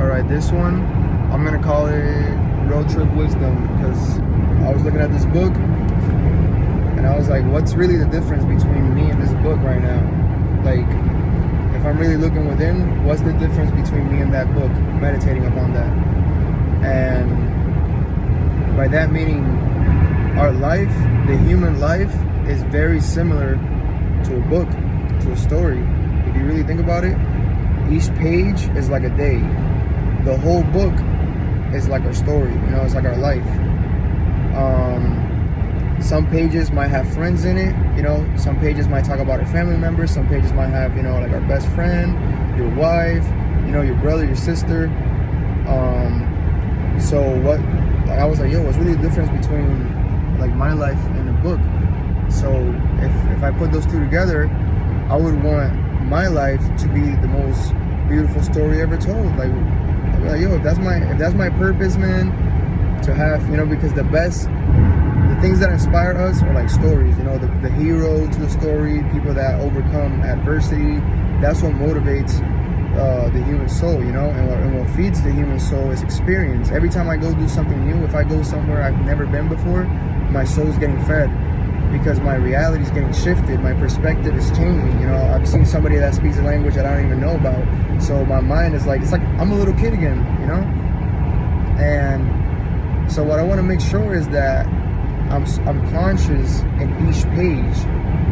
All right, this one, I'm gonna call it Road Trip Wisdom, because I was looking at this book and I was like, what's really the difference between me and this book right now? Like, if I'm really looking within, what's the difference between me and that book? Meditating upon that. And by that meaning, our life, the human life, is very similar to a book, to a story. If you really think about it, each page is like a day. The whole book is like our story, you know, it's like our life. Some pages might have friends in it, you know, some pages might talk about our family members, some pages might have, you know, like our best friend, your wife, you know, your brother, your sister. So what, I was like, yo, what's really the difference between like my life and the book? So if I put those two together, I would want my life to be the most beautiful story ever told. Like, I'd be like, yo, if that's my purpose, man, to have, you know, because the things that inspire us are like stories, you know, the hero to the story, people that overcome adversity. That's what motivates the human soul, you know, and what feeds the human soul is experience. Every time I go do something new, if I go somewhere I've never been before, my soul's getting fed, because my reality is getting shifted, my perspective is changing. You know, I've seen somebody that speaks a language that I don't even know about, so my mind is like, it's like I'm a little kid again, you know. And so what I want to make sure is that I'm conscious in each page.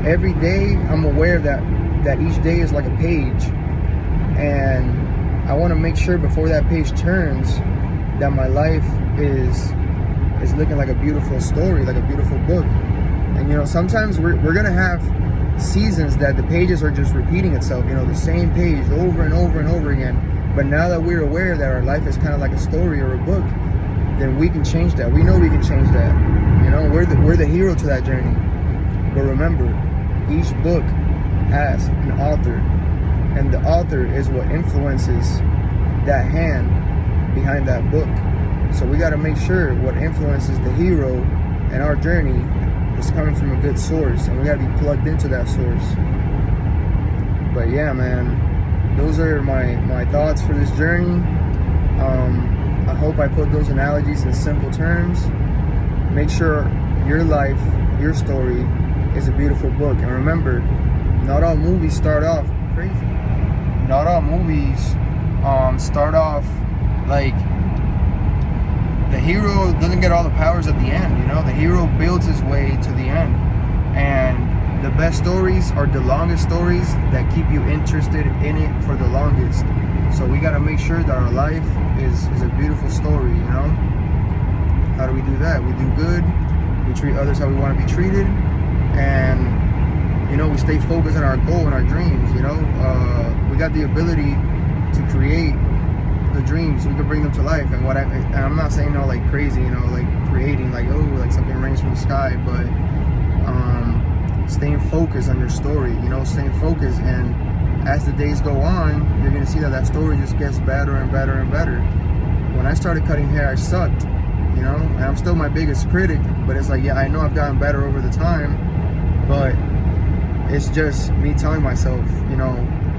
Every day I'm aware that each day is like a page, and I want to make sure before that page turns that my life is looking like a beautiful story, like a beautiful book. And you know, sometimes we're gonna have seasons that the pages are just repeating itself, you know, the same page over and over and over again. But now that we're aware that our life is kind of like a story or a book, then we can change that. We know we can change that. You know, we're the hero to that journey. But remember, each book has an author, and the author is what influences that hand behind that book. So we got to make sure what influences the hero and our journey is coming from a good source, and we got to be plugged into that source. But yeah, man, those are my thoughts for this journey. I hope I put those analogies in simple terms. Make sure your life, your story is a beautiful book. And remember, not all movies start off crazy. Not all movies start off like the hero doesn't get all the powers at the end, you know? The hero builds his way to the end. And the best stories are the longest stories that keep you interested in it for the longest. So we gotta make sure that our life is a beautiful story, you know? How do we do that? We do good, we treat others how we wanna be treated, and you know, we stay focused on our goal and our dreams, you know? We got the ability to create the dreams, we can bring them to life. And I'm not saying no like crazy, you know, like creating like, oh, like something rains from the sky, but staying focused on your story, you know, staying focused. And as the days go on, you're gonna see that story just gets better and better and better. When I started cutting hair, I sucked, you know, and I'm still my biggest critic, but it's like, yeah, I know I've gotten better over the time, but it's just me telling myself, you know,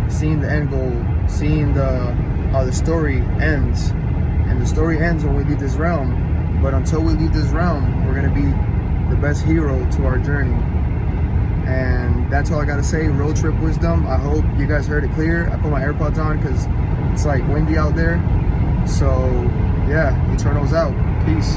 seeing the end goal, seeing how the story ends. And the story ends when we leave this realm, but until we leave this realm, we're gonna be the best hero to our journey. And that's all I gotta say. Road Trip Wisdom. I hope you guys heard it clear. I put my AirPods on because it's like windy out there. So yeah, Eternal's out. Peace.